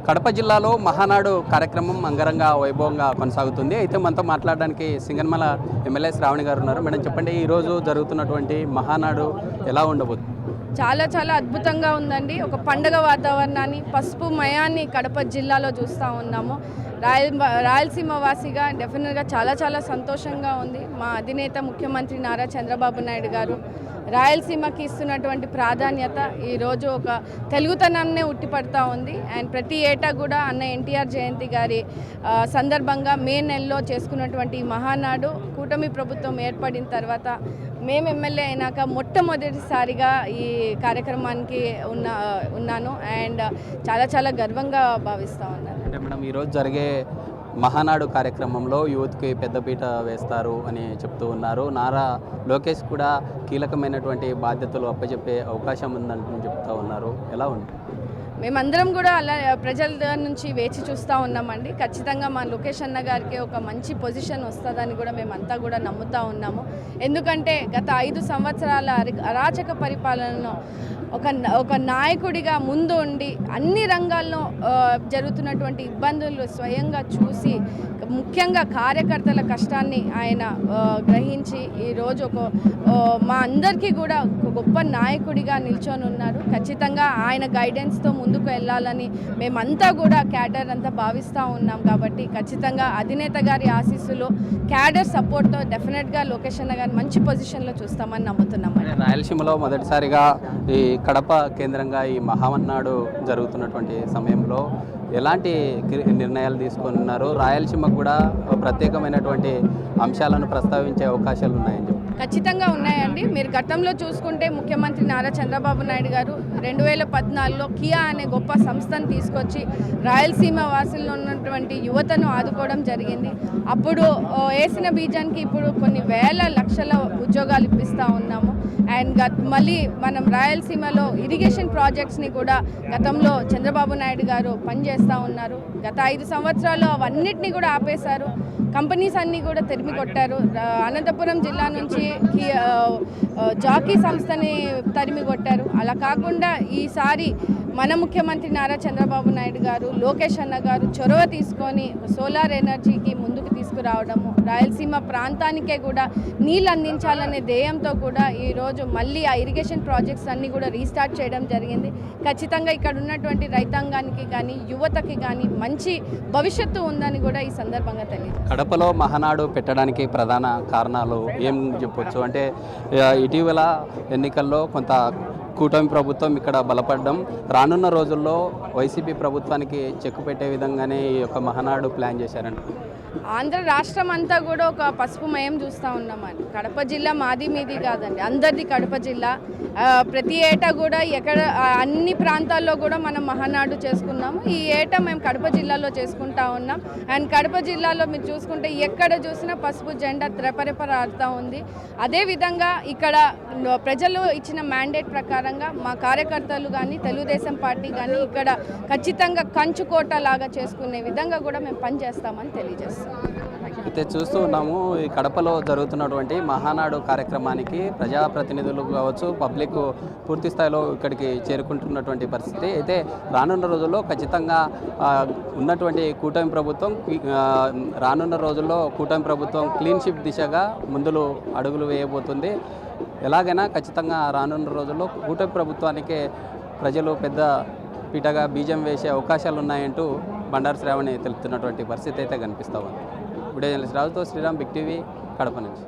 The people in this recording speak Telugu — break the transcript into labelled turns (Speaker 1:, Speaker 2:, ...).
Speaker 1: కడప జిల్లాలో మహానాడు కార్యక్రమం అంగరంగ వైభవంగా కొనసాగుతుంది. అయితే మనతో మాట్లాడడానికి సింగనమల ఎమ్మెల్యే శ్రావణి గారు ఉన్నారు. మేడం చెప్పండి, ఈరోజు జరుగుతున్నటువంటి మహానాడు ఎలా ఉండబోతుంది?
Speaker 2: చాలా అద్భుతంగా ఉందండి. ఒక పండగ వాతావరణాన్ని, పసుపు మయాన్ని కడప జిల్లాలో చూస్తూ ఉన్నాము. రాయలసీమ వాసిగా డెఫినెట్గా చాలా సంతోషంగా ఉంది. మా అధినేత ముఖ్యమంత్రి నారా చంద్రబాబు నాయుడు గారు రాయలసీమకి ఇస్తున్నటువంటి ప్రాధాన్యత ఈరోజు ఒక తెలుగుతనాన్నే ఉట్టిపడతా ఉంది. అండ్ ప్రతి ఏటా కూడా అన్న ఎన్టీఆర్ జయంతి గారి సందర్భంగా మే నెలలో చేసుకున్నటువంటి మహానాడు కూటమి ప్రభుత్వం ఏర్పడిన తర్వాత మేము ఎమ్మెల్యే అయినాక మొట్టమొదటిసారిగా ఈ కార్యక్రమానికి ఉన్నాను. అండ్ చాలా గర్వంగా భావిస్తూ ఉన్నాను.
Speaker 1: అంటే మేడం, ఈరోజు జరిగే మహానాడు కార్యక్రమంలో యూత్కి పెద్దపీట వేస్తారు అని చెప్తూ ఉన్నారు. నారా లోకేష్ కూడా కీలకమైనటువంటి బాధ్యతలు అప్పచెప్పే అవకాశం ఉందని చెప్తూ ఉన్నారు. ఎలా ఉంది?
Speaker 2: మేమందరం కూడా అలా ప్రజల నుంచి వేచి చూస్తూ ఉన్నామండి. ఖచ్చితంగా మా లోకేష్ అన్న గారికి ఒక మంచి పొజిషన్ వస్తుందని కూడా మేమంతా కూడా నమ్ముతూ ఉన్నాము. ఎందుకంటే గత 5 సంవత్సరాల అరాచక పరిపాలనను ఒక నాయకుడిగా ముందు ఉండి అన్ని రంగాల్లో జరుగుతున్నటువంటి ఇబ్బందులు స్వయంగా చూసి, ముఖ్యంగా కార్యకర్తల కష్టాన్ని ఆయన గ్రహించి ఈరోజు మా అందరికీ కూడా ఒక గొప్ప నాయకుడిగా నిల్చొని ఉన్నారు. ఖచ్చితంగా ఆయన గైడెన్స్తో ముందుకు వెళ్ళాలని మేమంతా కూడా క్యాడర్ అంతా భావిస్తూ ఉన్నాం. కాబట్టి ఖచ్చితంగా అధినేత గారి ఆశీస్సులు, క్యాడర్ సపోర్ట్తో డెఫినెట్గా లోకేష్ అన్న గారిని మంచి పొజిషన్లో చూస్తామని నమ్ముతున్నాం.
Speaker 1: రాయలసీమలో మొదటిసారిగా ఈ కడప కేంద్రంగా ఈ మహానాడు జరుగుతున్నటువంటి సమయంలో ఎలాంటి నిర్ణయాలు తీసుకున్నారు? రాయలసీమకు కూడా ప్రత్యేకమైనటువంటి అంశాలను ప్రస్తావించే అవకాశాలు ఉన్నాయని చెప్పి.
Speaker 2: ఖచ్చితంగా ఉన్నాయండి. మీరు గతంలో చూసుకుంటే ముఖ్యమంత్రి నారా చంద్రబాబు నాయుడు గారు 2014లో కియా అనే గొప్ప సంస్థను తీసుకొచ్చి రాయలసీమ వాసుల్లో ఉన్నటువంటి యువతను ఆదుకోవడం జరిగింది. అప్పుడు వేసిన బీజానికి ఇప్పుడు కొన్ని వేల లక్షల ఉద్యోగాలు ఇప్పిస్తూ ఉన్నాము. అండ్ మళ్ళీ మనం రాయలసీమలో ఇరిగేషన్ ప్రాజెక్ట్స్ని కూడా గతంలో చంద్రబాబు నాయుడు గారు పనిచేస్తూ ఉన్నారు. గత 5 సంవత్సరాల్లో అవన్నిటినీ కూడా ఆపేశారు. కంపెనీస్ అన్నీ కూడా తరిమి కొట్టారు. అనంతపురం జిల్లా నుంచి జాకీ సంస్థని తరిమి కొట్టారు. అలా కాకుండా ఈసారి మన ముఖ్యమంత్రి నారా చంద్రబాబు నాయుడు గారు, లోకేష్ అన్న గారు చొరవ తీసుకొని సోలార్ ఎనర్జీకి ముందుకు తీసుకురావడము, రాయలసీమ ప్రాంతానికే కూడా నీళ్ళు అందించాలనే ధ్యేయంతో కూడా ఈరోజు మళ్ళీ ఆ ఇరిగేషన్ ప్రాజెక్ట్స్ అన్నీ కూడా రీస్టార్ట్ చేయడం జరిగింది. ఖచ్చితంగా ఇక్కడ ఉన్నటువంటి రైతాంగానికి కానీ యువతకి కానీ మంచి భవిష్యత్తు ఉందని కూడా ఈ సందర్భంగా తెలియదు.
Speaker 1: కడపలో మహానాడు పెట్టడానికి ప్రధాన కారణాలు ఏం చెప్పొచ్చు? అంటే ఇటీవల ఎన్నికల్లో కొంత కూటమి ప్రభుత్వం ఇక్కడ బలపడడం, రానున్న రోజుల్లో వైసీపీ ప్రభుత్వానికి చెక్ పెట్టే విధంగానే ఈ యొక్క మహానాడు ప్లాన్ చేశారంట.
Speaker 2: ఆంధ్ర రాష్ట్రం అంతా కూడా ఒక పసుపుమయం చూస్తూ ఉన్నామని. కడప జిల్లా మాది మీది కాదండి, అందరిది కడప జిల్లా. ప్రతి ఏటా కూడా అన్ని ప్రాంతాల్లో కూడా మనం మహానాడు చేసుకున్నాము. ఈ ఏటా మేము కడప జిల్లాలో చేసుకుంటా ఉన్నాం. అండ్ కడప జిల్లాలో మీరు చూసుకుంటే ఎక్కడ చూసినా పసుపు జెండా రెపరెపలాడుతూ ఉంది. అదేవిధంగా ఇక్కడ ప్రజలు ఇచ్చిన మ్యాండేట్ ప్రకారంగా మా కార్యకర్తలు కానీ తెలుగుదేశం పార్టీ కానీ ఇక్కడ ఖచ్చితంగా కంచుకోట లాగా చేసుకునే విధంగా కూడా మేము పనిచేస్తామని తెలియజేస్తాం.
Speaker 1: అయితే చూస్తూ ఉన్నాము, ఈ కడపలో జరుగుతున్నటువంటి మహానాడు కార్యక్రమానికి ప్రజాప్రతినిధులు కావచ్చు, పబ్లిక్ పూర్తి స్థాయిలో ఇక్కడికి చేరుకుంటున్నటువంటి పరిస్థితి. అయితే రానున్న రోజుల్లో ఖచ్చితంగా ఉన్నటువంటి కూటమి ప్రభుత్వం రానున్న రోజుల్లో కూటమి ప్రభుత్వం క్లీన్ షిప్ దిశగా ముందులు అడుగులు వేయబోతుంది. ఎలాగైనా ఖచ్చితంగా రానున్న రోజుల్లో కూటమి ప్రభుత్వానికే ప్రజలు పెద్ద పీటగా బీజం వేసే అవకాశాలు ఉన్నాయంటూ బండారు శ్రావణి తెలుపుతున్నటువంటి పరిస్థితి అయితే కనిపిస్తూ ఉంది. వీడియో జర్నలిస్ట్ రాజుతో శ్రీరామ్, బిగ్ టీవీ, కడప నుంచి.